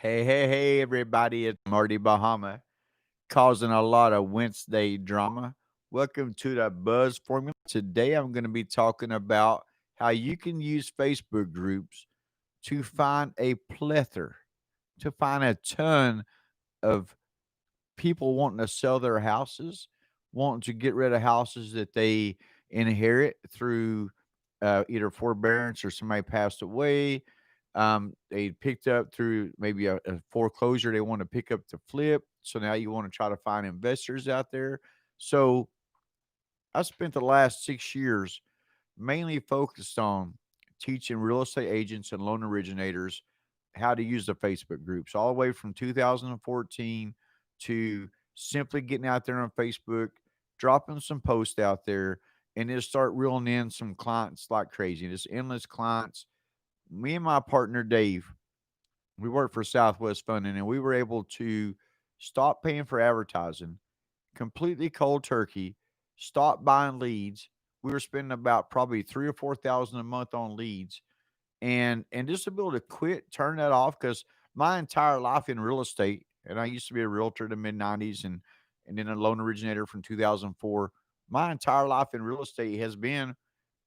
Hey, everybody. It's Marty Bahama causing a lot of Wednesday drama. Welcome to the Buzz Formula. Today, I'm going to be talking about how you can use Facebook groups to find a plethora, to find a ton of people wanting to sell their houses, wanting to get rid of houses that they inherit through either forbearance or somebody passed away. They picked up through maybe a foreclosure they want to pick up to flip. So now you want to try to find investors out there. So I spent the last 6 years mainly focused on teaching real estate agents and loan originators how to use the Facebook groups, all the way from 2014 to simply getting out there on Facebook, dropping some posts out there, and then start reeling in some clients like crazy. Just endless clients. Me and my partner Dave, we worked for Southwest Funding, and we were able to stop paying for advertising completely cold turkey, stop buying leads. We were spending about probably 3 or 4 thousand a month on leads, and just to be able to quit, turn that off, because my entire life in real estate, and I used to be a realtor in the mid 90s, and then a loan originator from 2004. My entire life in real estate has been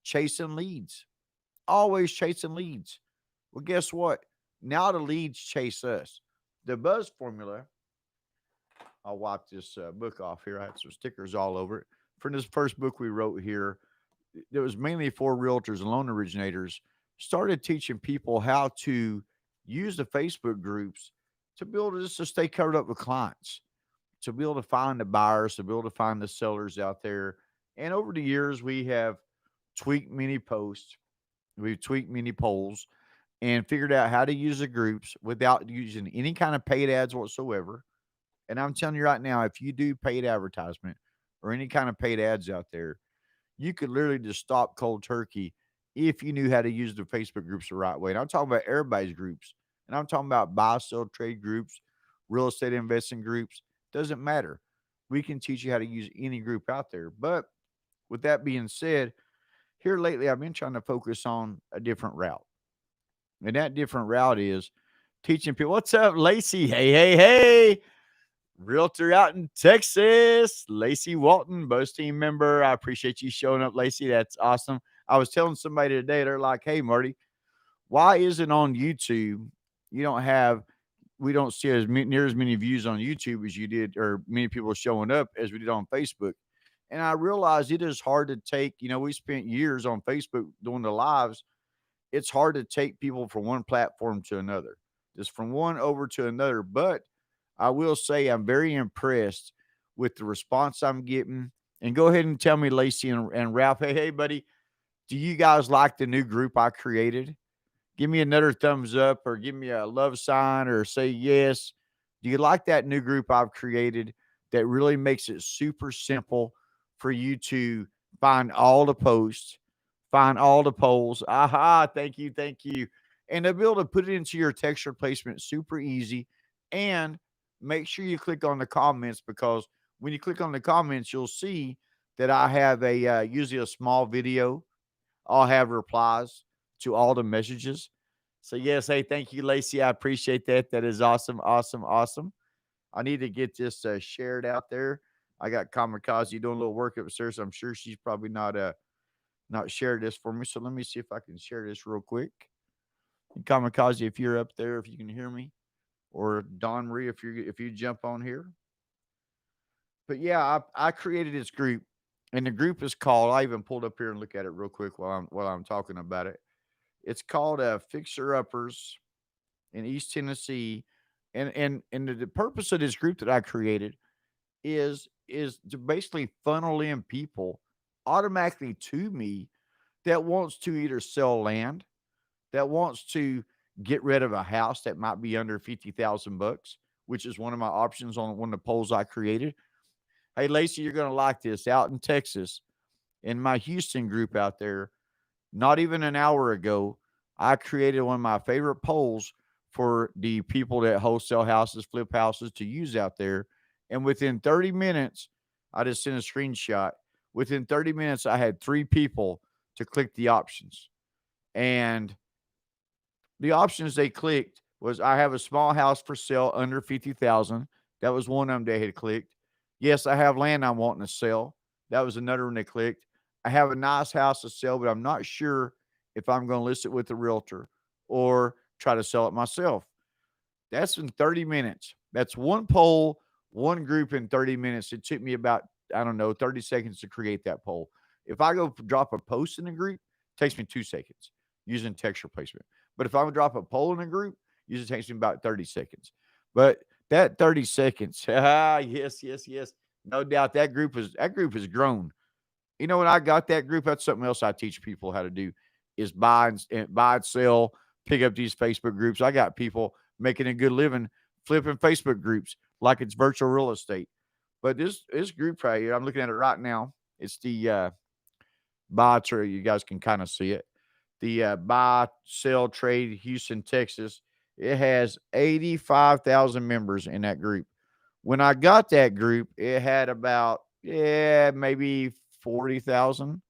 chasing leads, always chasing leads. Well, guess what? Now the leads chase us. The Buzz formula, I'll wipe this book off here. I had some stickers all over it. For this first book we wrote here, it was mainly for realtors and loan originators. Started teaching people how to use the Facebook groups to be able to just to stay covered up with clients, to be able to find the buyers, to be able to find the sellers out there. And over the years, we have tweaked many posts, we've tweaked many polls, and figured out how to use the groups without using any kind of paid ads whatsoever. And I'm telling you right now, if you do paid advertisement or any kind of paid ads out there, you could literally just stop cold turkey if you knew how to use the Facebook groups the right way. And I'm talking about everybody's groups. And I'm talking about buy, sell, trade groups, real estate investing groups. Doesn't matter. We can teach you how to use any group out there. But with that being said, here lately I've been trying to focus on a different route. And that different route is teaching people. What's up, Lacey? Hey. Realtor out in Texas, Lacey Walton, Buzz team member. I appreciate you showing up, Lacey. That's awesome. I was telling somebody today, they're like, hey, Marty, why isn't on YouTube? You don't have, we don't see near as many views on YouTube as you did, or many people showing up as we did on Facebook. And I realized it is hard to take, we spent years on Facebook doing the lives. It's hard to take people from one platform to another, just from one over to another. But I will say I'm very impressed with the response I'm getting. And go ahead and tell me, Lacey and Ralph, hey, buddy, do you guys like the new group I created? Give me another thumbs up or give me a love sign or say yes. Do you like that new group I've created that really makes it super simple for you to find all the posts, find all the polls? Aha, thank you, thank you. And to be able to put it into your text replacement super easy. And make sure you click on the comments, because when you click on the comments, you'll see that I have usually a small video. I'll have replies to all the messages. So yes, hey, thank you, Lacey. I appreciate that. That is awesome, awesome, awesome. I need to get this shared out there. I got Kamikaze doing a little work upstairs. So I'm sure she's probably not shared this for me. So let me see if I can share this real quick. Kamikaze, if you're up there, if you can hear me, or Don Marie, if you jump on here. But yeah, I created this group, and the group is called. I even pulled up here and look at it real quick while I'm talking about it. It's called Fixer Uppers in East Tennessee, and the purpose of this group that I created is to basically funnel in people automatically to me that wants to either sell land, that wants to get rid of a house that might be under 50,000 bucks, which is one of my options on one of the polls I created. Hey, Lacey, you're going to like this. Out in Texas, in my Houston group out there, not even an hour ago, I created one of my favorite polls for the people that wholesale houses, flip houses to use out there. And within 30 minutes, I just sent a screenshot. Within 30 minutes, I had 3 people to click the options. And the options they clicked was I have a small house for sale under 50,000. That was one of them they had clicked. Yes, I have land I'm wanting to sell. That was another one they clicked. I have a nice house to sell, but I'm not sure if I'm going to list it with a realtor or try to sell it myself. That's in 30 minutes. That's one poll, one group in 30 minutes. It took me about, I don't know, 30 seconds to create that poll. If I go drop a post in a group, it takes me 2 seconds using text replacement. But if I would drop a poll in a group, usually takes me about 30 seconds. But that 30 seconds, yes, yes, yes. No doubt that group has grown. You know, when I got that group, that's something else I teach people how to do is buy and sell, pick up these Facebook groups. I got people making a good living flipping Facebook groups like it's virtual real estate. But this group right here, I'm looking at it right now. It's the buy trade. You guys can kind of see it. The buy sell trade Houston, Texas. It has 85,000 members in that group. When I got that group, it had about maybe 40,000.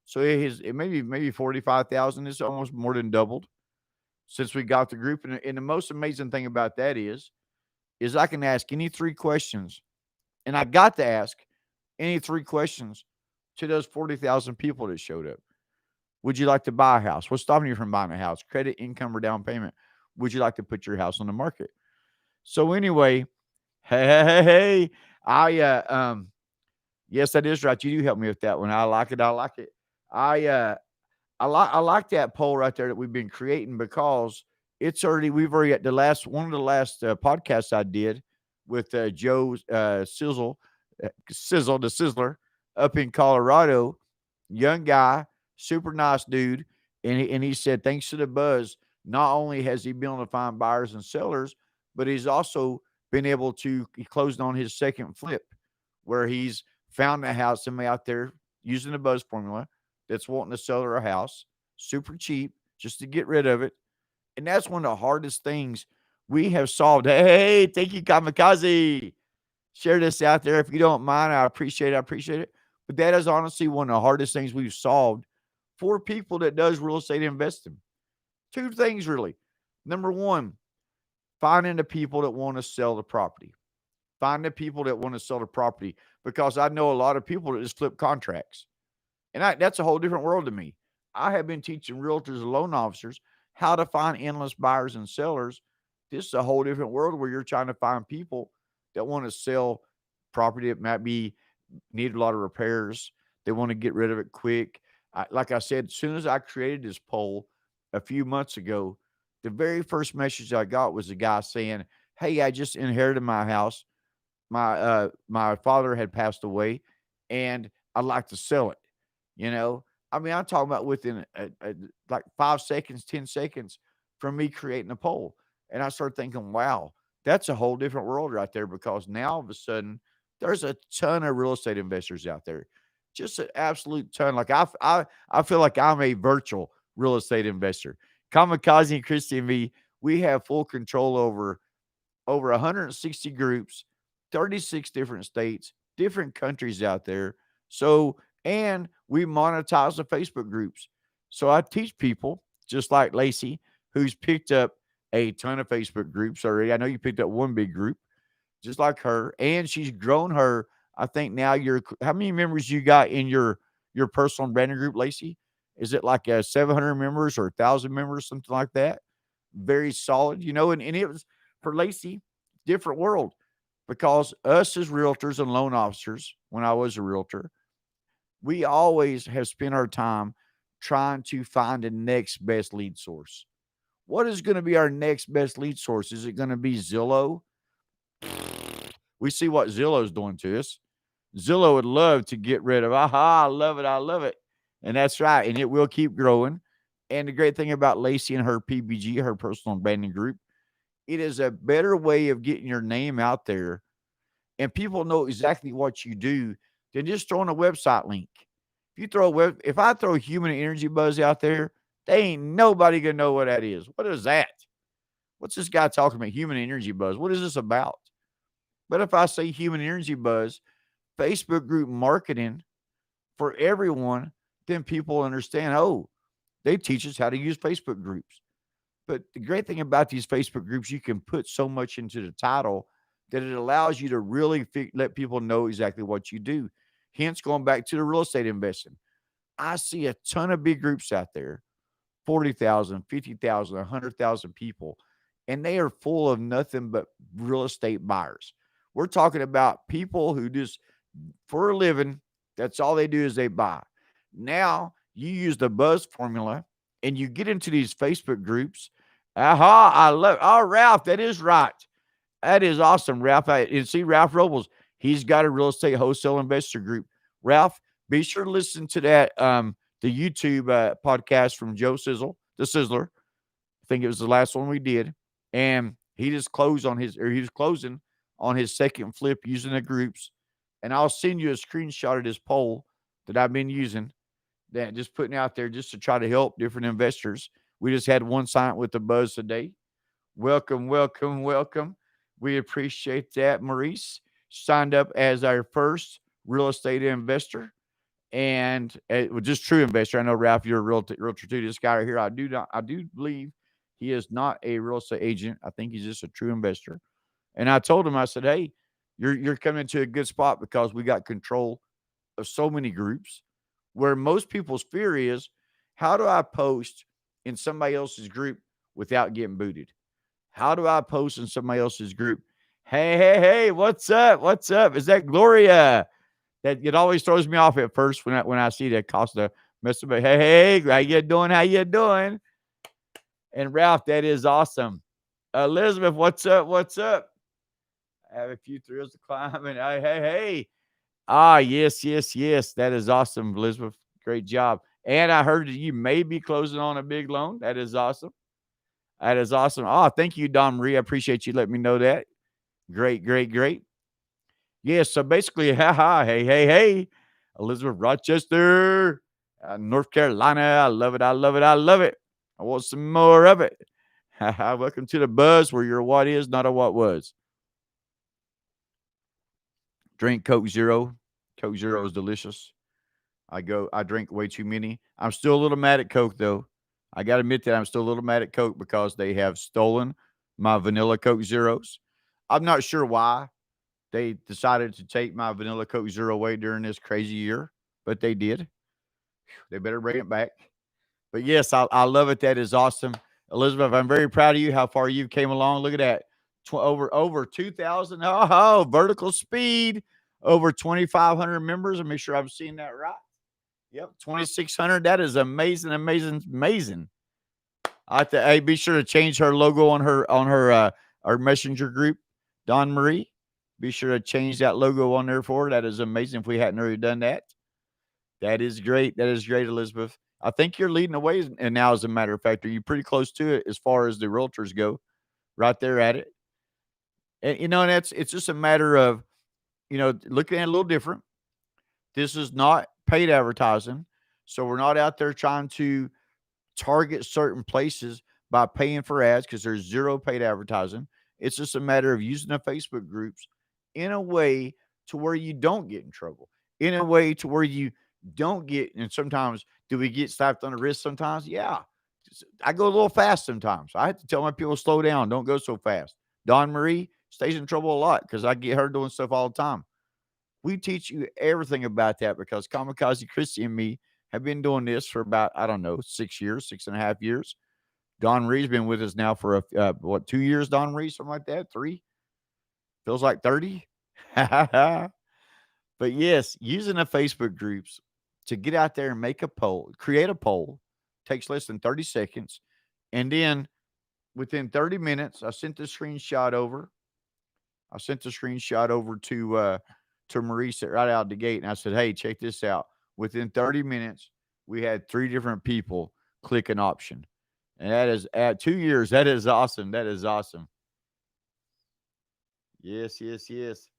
So it maybe 45,000. It's almost more than doubled since we got the group. And the most amazing thing about that is I can ask any three questions, and I got to ask any three questions to those 40,000 people that showed up. Would you like to buy a house? What's stopping you from buying a house? Credit, income, or down payment? Would you like to put your house on the market? So anyway, hey, yes, that is right. You do help me with that one. I like it. I like it. I uh I like that poll right there that we've been creating because we've already at the last one of the last podcasts I did with Joe Sizzle the Sizzler up in Colorado, young guy, super nice dude, and he said thanks to the buzz, not only has he been able to find buyers and sellers, but he's also been able to he closed on his second flip where he's found a house somebody out there using the buzz formula that's wanting to sell her a house super cheap just to get rid of it. And that's one of the hardest things we have solved. Hey, thank you, Kamikaze. Share this out there if you don't mind. I appreciate it. I appreciate it. But that is honestly one of the hardest things we've solved for people that does real estate investing. Two things really. Number one, finding the people that want to sell the property. Find the people that want to sell the property because I know a lot of people that just flip contracts. And that's a whole different world to me. I have been teaching realtors and loan officers how to find endless buyers and sellers. This is a whole different world where you're trying to find people that want to sell property that might be need a lot of repairs. They want to get rid of it quick. Like I said, as soon as I created this poll a few months ago, the very first message I got was a guy saying, "Hey, I just inherited my house. My father had passed away, and I'd like to sell it." You know, I mean, I'm talking about within like 5 seconds, 10 seconds from me creating a poll, and I started thinking, wow, that's a whole different world right there because now all of a sudden there's a ton of real estate investors out there, just an absolute ton. Like I feel like I'm a virtual real estate investor. Kamikaze and Christy and me, we have full control over 160 groups, 36 different states, different countries out there. So, and we monetize the Facebook groups. So I teach people just like Lacey, who's picked up a ton of Facebook groups already. I know you picked up one big group, just like her, and she's grown her. I think now you're how many members you got in your personal branding group, Lacey? Is it like 700 members or 1,000 members, something like that? Very solid, and it was for Lacey, different world because us as realtors and loan officers, when I was a realtor, we always have spent our time trying to find the next best lead source. What is going to be our next best lead source? Is it going to be Zillow? We see what Zillow's doing to us. Zillow would love to get rid of. Aha, I love it. I love it. And that's right. And it will keep growing. And the great thing about Lacey and her PBG, her personal branding group, it is a better way of getting your name out there. And people know exactly what you do than just throwing a website link. If I throw human energy buzz out there, they ain't nobody gonna know what that is. What is that? What's this guy talking about? Human energy buzz. What is this about? But if I say human energy buzz, Facebook group marketing for everyone, then people understand, oh, they teach us how to use Facebook groups. But the great thing about these Facebook groups, you can put so much into the title that it allows you to really let people know exactly what you do. Hence, going back to the real estate investing, I see a ton of big groups out there, 40,000, 50,000, 100,000 people, and they are full of nothing but real estate buyers. We're talking about people who just, for a living, that's all they do is they buy. Now, you use the buzz formula and you get into these Facebook groups. Aha, I love it. Oh, Ralph, that is right. That is awesome, Ralph. And see, Ralph Robles, he's got a real estate wholesale investor group. Ralph, be sure to listen to that the YouTube podcast from Joe Sizzle, the Sizzler. I think it was the last one we did, and he just closed on his, or he was closing on his second flip using the groups. And I'll send you a screenshot of this poll that I've been using, that just putting out there just to try to help different investors. We just had one sign with the buzz today. Welcome, welcome, welcome. We appreciate that. Maurice signed up as our first real estate investor and just true investor. I know, Ralph, you're a realtor too. This guy right here, I do believe he is not a real estate agent. I think he's just a true investor. And I told him, I said, hey, you're coming to a good spot because we got control of so many groups, where most people's fear is, how do I post in somebody else's group without getting booted? How do I post in somebody else's group? Hey, hey, hey, what's up? What's up? Is that Gloria? That it always throws me off at first when I see that Costa mess up. Hey, hey, how you doing? How you doing? And Ralph, that is awesome. Elizabeth, what's up? What's up? I have a few thrills to climb. And hey, hey, hey. Ah, yes, yes, yes. That is awesome, Elizabeth. Great job. And I heard that you may be closing on a big loan. That is awesome. That is awesome. Oh, thank you, Don Marie. I appreciate you letting me know that. Great, great, great. Yeah, so basically, haha, hey, hey, hey, Elizabeth Rochester, North Carolina. I love it. I love it. I love it. I want some more of it. Haha, welcome to the buzz where your what is, not a what was. Drink Coke Zero. Coke Zero is delicious. I drink way too many. I'm still a little mad at Coke, though. I got to admit that I'm still a little mad at Coke because they have stolen my vanilla Coke Zeros. I'm not sure why they decided to take my vanilla Coke Zero away during this crazy year, but they did. They better bring it back. But yes, I love it. That is awesome. Elizabeth, I'm very proud of you, how far you came along. Look at that. Over 2,000. Oh, vertical speed. Over 2,500 members. I'll make sure I'm seeing that right. Yep, 2,600. That is amazing, amazing, amazing. I have to, hey, be sure to change her logo on her our messenger group, Don Marie. Be sure to change that logo on there for her. That is amazing. If we hadn't already done that, that is great. That is great, Elizabeth. I think you're leading the way, and now, as a matter of fact, are you pretty close to it as far as the realtors go? Right there at it, and and it's just a matter of looking at it a little different. This is not paid advertising, so we're not out there trying to target certain places by paying for ads because there's zero paid advertising. It's just a matter of using the Facebook groups in a way to where you don't get in trouble, in a way to where you don't get. And sometimes, do we get slapped on the wrist sometimes? Yeah. I go a little fast sometimes. I have to tell my people, slow down, don't go so fast. Dawn Marie stays in trouble a lot because I get her doing stuff all the time. We teach you everything about that because Kamikaze Christy and me have been doing this for about, I don't know, 6 years, 6.5 years. Don Marie's been with us now for 2 years, Don Marie, something like that, 3. Feels like 30. But yes, using the Facebook groups to get out there and make a poll, create a poll, takes less than 30 seconds. And then within 30 minutes, I sent the screenshot over. I sent the screenshot over to Maurice right out the gate, and I said, "Hey, check this out." Within 30 minutes, we had 3 different people click an option, and that is at 2 years. That is awesome. That is awesome. Yes, yes, yes,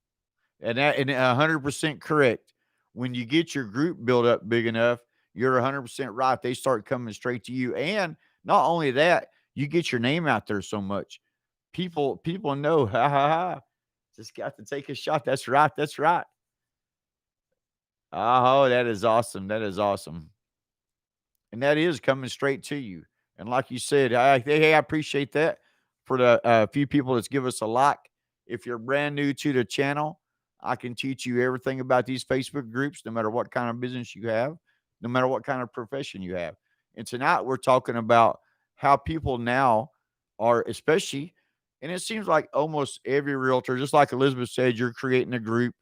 and 100% correct. When you get your group built up big enough, you're 100% right. They start coming straight to you, and not only that, you get your name out there so much. People know, ha ha ha. Just got to take a shot. That's right. That's right. Oh, that is awesome. That is awesome. And that is coming straight to you. And like you said, hey, I appreciate that for the few people that's give us a like. If you're brand new to the channel, I can teach you everything about these Facebook groups, no matter what kind of business you have, no matter what kind of profession you have. And tonight we're talking about how people now are, especially, and it seems like almost every realtor, just like Elizabeth said, you're creating a group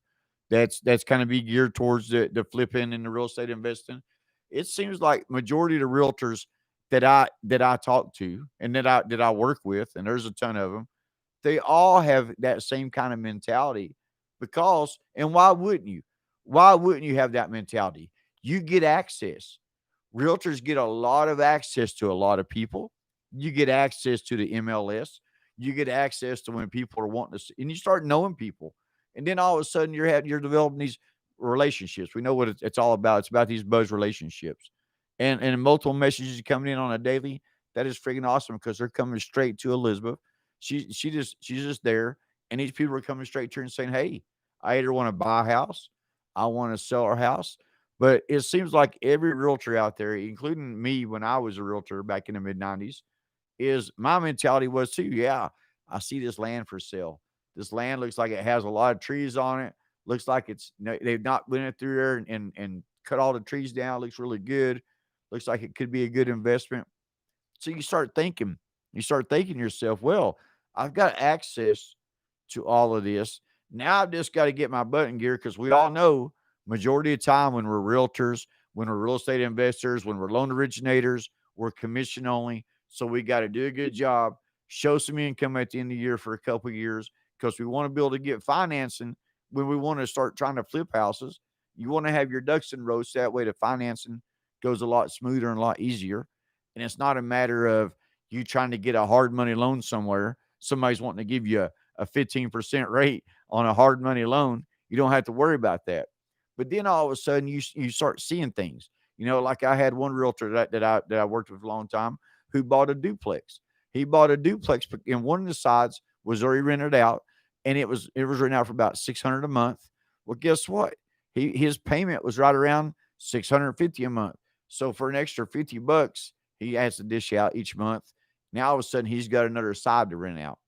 that's kind of be geared towards the flipping and the real estate investing. It seems like majority of the realtors that I talk to and that I work with, and there's a ton of them, they all have that same kind of mentality because, and why wouldn't you? Why wouldn't you have that mentality? You get access. Realtors get a lot of access to a lot of people. You get access to the MLS. You get access to when people are wanting to see, and you start knowing people. And then all of a sudden you're developing these relationships. We know what it's all about. It's about these buzz relationships. And multiple messages coming in on a daily. That is freaking awesome because they're coming straight to Elizabeth. She's just there. And these people are coming straight to her and saying, hey, I either want to buy a house, I want to sell our house. But it seems like every realtor out there, including me when I was a realtor back in the mid 90s, is my mentality was too, yeah, I see this land for sale. This land looks like it has a lot of trees on it. Looks like they've not went through there and cut all the trees down. Looks really good. Looks like it could be a good investment. So you start thinking to yourself, well, I've got access to all of this. Now I've just got to get my butt in gear because we all know majority of the time when we're realtors, when we're real estate investors, when we're loan originators, we're commission only. So we got to do a good job, show some income at the end of the year for a couple of years because we want to be able to get financing when we want to start trying to flip houses. You want to have your ducks in rows so that way the financing goes a lot smoother and a lot easier. And it's not a matter of you trying to get a hard money loan somewhere. Somebody's wanting to give you a 15% rate on a hard money loan. You don't have to worry about that. But then all of a sudden you start seeing things. You know, like I had one realtor that I worked with a long time who bought a duplex. He bought a duplex, and one of the sides was already rented out, and it was rented out for about 600 a month. Well, guess what? His payment was right around 650 a month. So for an extra $50, he has to dish out each month. Now all of a sudden he's got another side to rent out.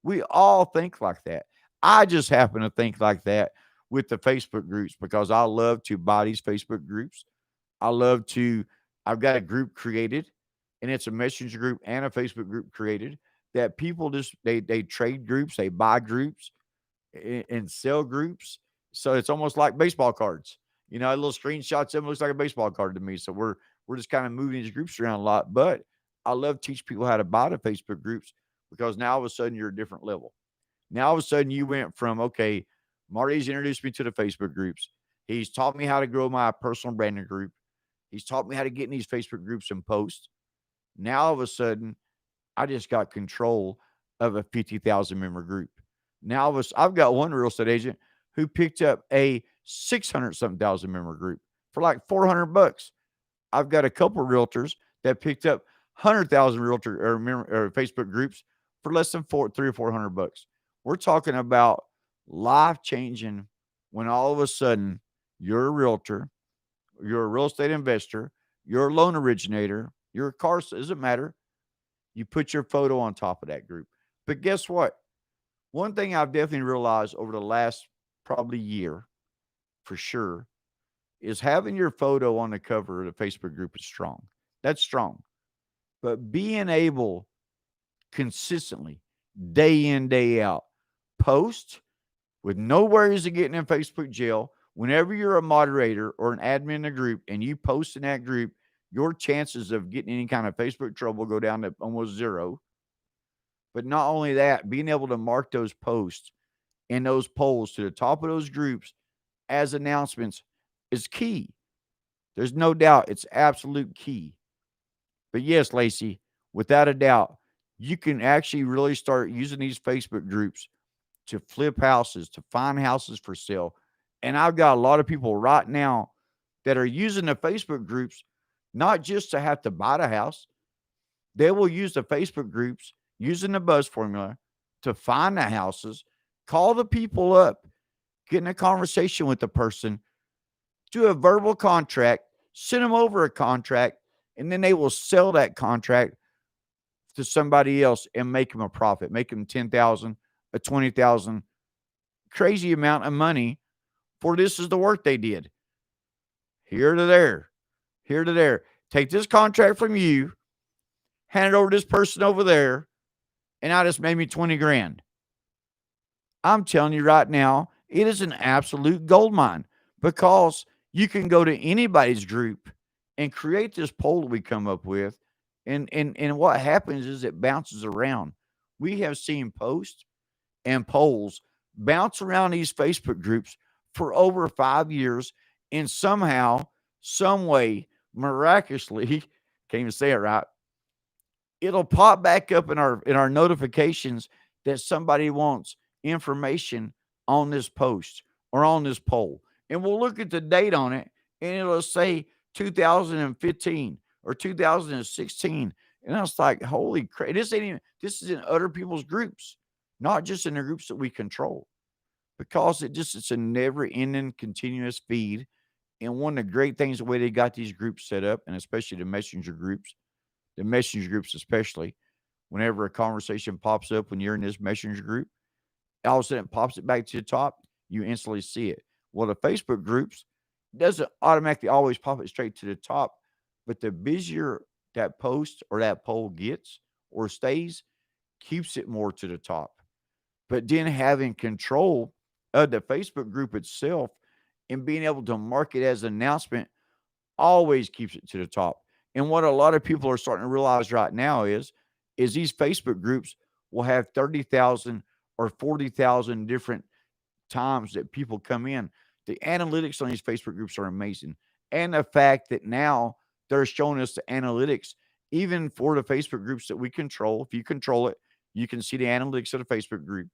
We all think like that. I just happen to think like that with the Facebook groups because I love to buy these Facebook groups. I love to, I've got a group created, and it's a messenger group and a Facebook group created that people just, they trade groups, they buy groups and sell groups. So it's almost like baseball cards. You know, a little screenshots of them looks like a baseball card to me. So we're just kind of moving these groups around a lot. But I love to teach people how to buy the Facebook groups because now all of a sudden you're a different level. Now all of a sudden you went from, okay, Marty's introduced me to the Facebook groups. He's taught me how to grow my personal branding group. He's taught me how to get in these Facebook groups and post. Now all of a sudden, I just got control of a 50,000 member group. Now I've got one real estate agent who picked up a 600 something thousand member group for like $400. I've got a couple of realtors that picked up 100,000 realtor or Facebook groups for less than 300 or $400. We're talking about life changing when all of a sudden you're a realtor, you're a real estate investor, you're a loan originator, you're a car, doesn't matter. You put your photo on top of that group. But guess what? One thing I've definitely realized over the last probably year for sure is having your photo on the cover of the Facebook group is strong. That's strong. But being able consistently, day in, day out, post with no worries of getting in Facebook jail. Whenever you're a moderator or an admin in a group and you post in that group, your chances of getting any kind of Facebook trouble go down to almost zero. But not only that, being able to mark those posts and those polls to the top of those groups as announcements is key. There's no doubt it's absolute key. But yes, Lacey, without a doubt, you can actually really start using these Facebook groups to flip houses, to find houses for sale. And I've got a lot of people right now that are using the Facebook groups not just to have to buy the house. They will use the Facebook groups using the buzz formula to find the houses, call the people up, get in a conversation with the person, do a verbal contract, send them over a contract, and then they will sell that contract to somebody else and make them a profit, make them 10,000, a 20,000, crazy amount of money for this is the work they did. Here to there, here to there. Take this contract from you, hand it over to this person over there, and I just made me 20 grand. I'm telling you right now, it is an absolute gold mine because you can go to anybody's group and create this poll that we come up with. And what happens is it bounces around. We have seen posts and polls bounce around these Facebook groups for over 5 years. And somehow, some way, miraculously, can't even say it right, it'll pop back up in our notifications that somebody wants information on this post or on this poll. And we'll look at the date on it and it'll say 2015 or 2016. And I was like, holy crap, this ain't even, this is in other people's groups, not just in the groups that we control. Because it's a never ending continuous feed. And one of the great things, the way they got these groups set up, and especially the messenger groups especially, whenever a conversation pops up when you're in this messenger group, all of a sudden it pops it back to the top, you instantly see it. Well, the Facebook groups doesn't automatically always pop it straight to the top, but the busier that post or that poll gets or stays, keeps it more to the top. But then having control of the Facebook group itself and being able to mark it as an announcement always keeps it to the top. And what a lot of people are starting to realize right now is these Facebook groups will have 30,000 or 40,000 different times that people come in. The analytics on these Facebook groups are amazing. And the fact that now they're showing us the analytics, even for the Facebook groups that we control. If you control it, you can see the analytics of the Facebook group.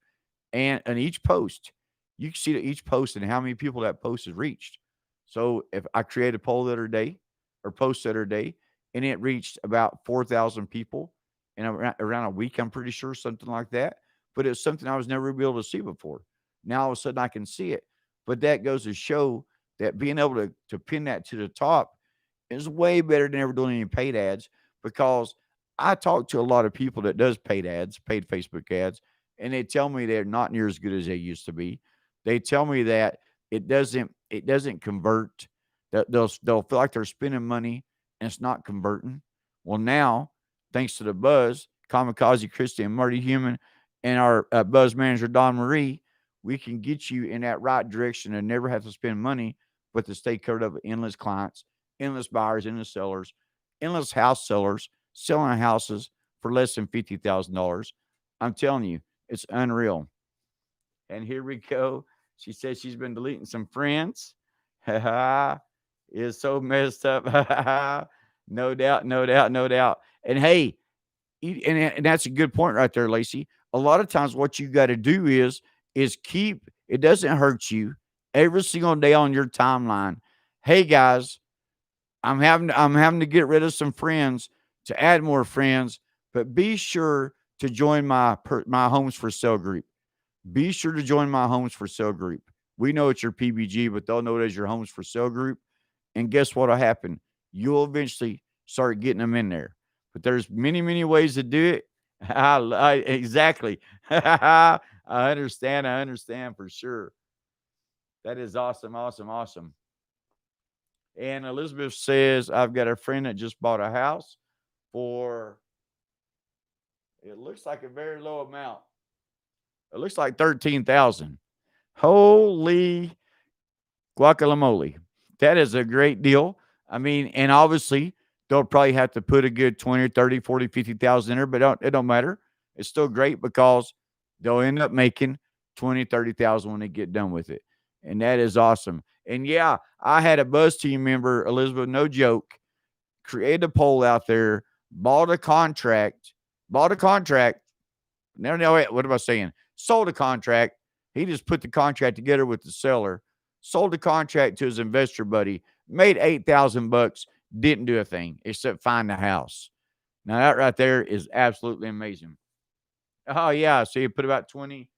And in each post, you can see that each post and how many people that post has reached. So if I create a poll the other day or post the other day, and it reached about 4,000 people in around a week, I'm pretty sure, something like that. But it's something I was never able to see before. Now all of a sudden I can see it. But that goes to show that being able to pin that to the top is way better than ever doing any paid ads because I talk to a lot of people that does paid ads, paid Facebook ads, and they tell me they're not near as good as they used to be. They tell me that it doesn't convert. That they'll feel like they're spending money and it's not converting. Well, now thanks to the buzz, Kamikaze Christie and Marty Human, and our buzz manager Don Marie, we can get you in that right direction and never have to spend money, but to stay covered up with endless clients, endless buyers, endless sellers, endless house sellers selling houses for less than $50,000. I'm telling you, it's unreal. And here we go. She says she's been deleting some friends. Is so messed up. No doubt, no doubt, no doubt. And hey, and that's a good point right there, Lacey. A lot of times, what you got to do is keep. It doesn't hurt you every single day on your timeline. Hey guys, I'm having to get rid of some friends to add more friends, but be sure to join my homes for sale group. Be sure to join my homes for sale group. We know it's your PBG, but they'll know it as your homes for sale group. And guess what'll happen? You'll eventually start getting them in there. But there's many, many ways to do it. Exactly. I understand. I understand for sure. That is awesome, awesome, awesome. And Elizabeth says, I've got a friend that just bought a house for, it looks like a very low amount. It looks like 13,000. Holy guacamole. That is a great deal. I mean, and obviously they'll probably have to put a good 20, 30, 40, 50,000 in there, but it don't matter. It's still great because they'll end up making 20, 30,000 when they get done with it. And that is awesome. And yeah, I had a Buzz team member, Elizabeth, no joke, create a poll out there, bought a contract. No, wait, what am I saying? Sold a contract. He just put the contract together with the seller, sold the contract to his investor buddy, made 8,000 bucks, didn't do a thing except find the house. Now that right there is absolutely amazing. Oh yeah, so you put about 20,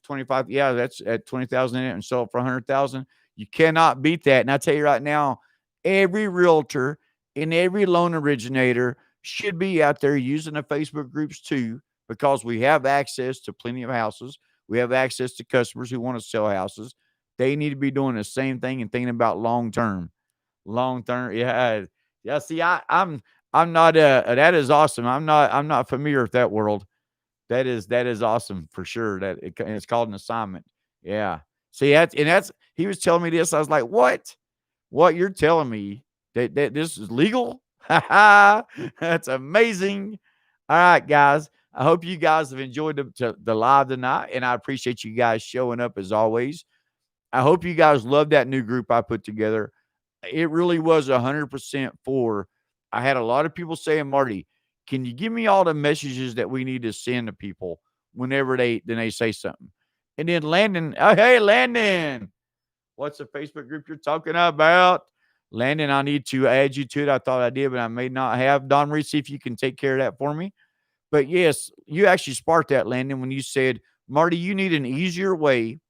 25. Yeah, that's at 20,000 in it and sell it for 100,000. You cannot beat that. And I tell you right now, every realtor and every loan originator should be out there using the Facebook groups too, because we have access to plenty of houses. We have access to customers who want to sell houses. They need to be doing the same thing and thinking about long term. Long term, yeah, yeah. See, I'm not. That is awesome. I'm not familiar with that world. That is awesome for sure. And it's called an assignment. Yeah. See, that's he was telling me this. I was like, what? What you're telling me that this is legal? That's amazing. All right, guys. I hope you guys have enjoyed the live tonight, and I appreciate you guys showing up as always. I hope you guys love that new group I put together. It really was 100% for. I had a lot of people saying, Marty, can you give me all the messages that we need to send to people whenever they say something? And then Landon, oh, hey, Landon, what's the Facebook group you're talking about? Landon, I need to add you to it. I thought I did, but I may not have. Don Marie, see if you can take care of that for me. But yes, you actually sparked that, Landon, when you said, Marty, you need an easier way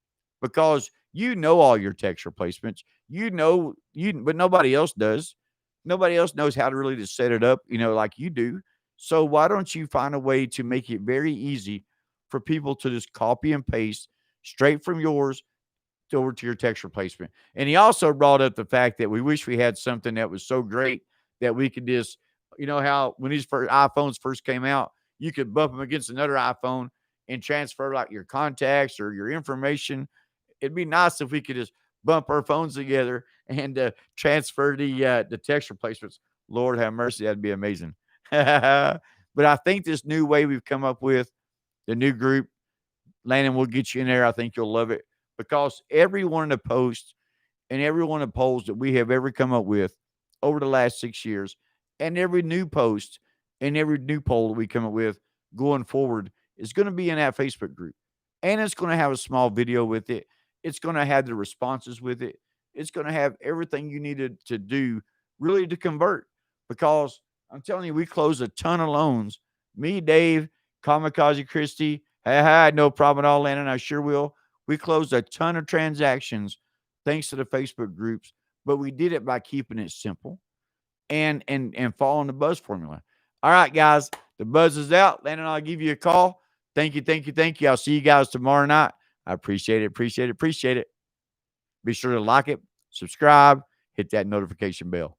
because you know all your text replacements. You know but nobody else does. Nobody else knows how to really just set it up, like you do. So why don't you find a way to make it very easy for people to just copy and paste straight from yours over to your text replacement? And he also brought up the fact that we wish we had something that was so great that we could just, how when these first iPhones first came out, you could bump them against another iPhone and transfer like your contacts or your information. It'd be nice if we could just bump our phones together and transfer the text replacements. Lord have mercy, that'd be amazing. But I think this new way we've come up with, the new group, Landon, we'll get you in there. I think you'll love it because every one of the posts and every one of the polls that we have ever come up with over the last 6 years, and every new post and every new poll that we come up with going forward is going to be in that Facebook group. And it's going to have a small video with it. It's going to have the responses with it. It's going to have everything you needed to do really to convert. Because I'm telling you, we close a ton of loans. Me, Dave, Kamikaze Christie, hey, no problem at all, Landon. I sure will. We closed a ton of transactions thanks to the Facebook groups, but we did it by keeping it simple and following the buzz formula. All right, guys, the buzz is out. Landon, I'll give you a call. Thank you, thank you, thank you. I'll see you guys tomorrow night. I appreciate it, appreciate it, appreciate it. Be sure to like it, subscribe, hit that notification bell.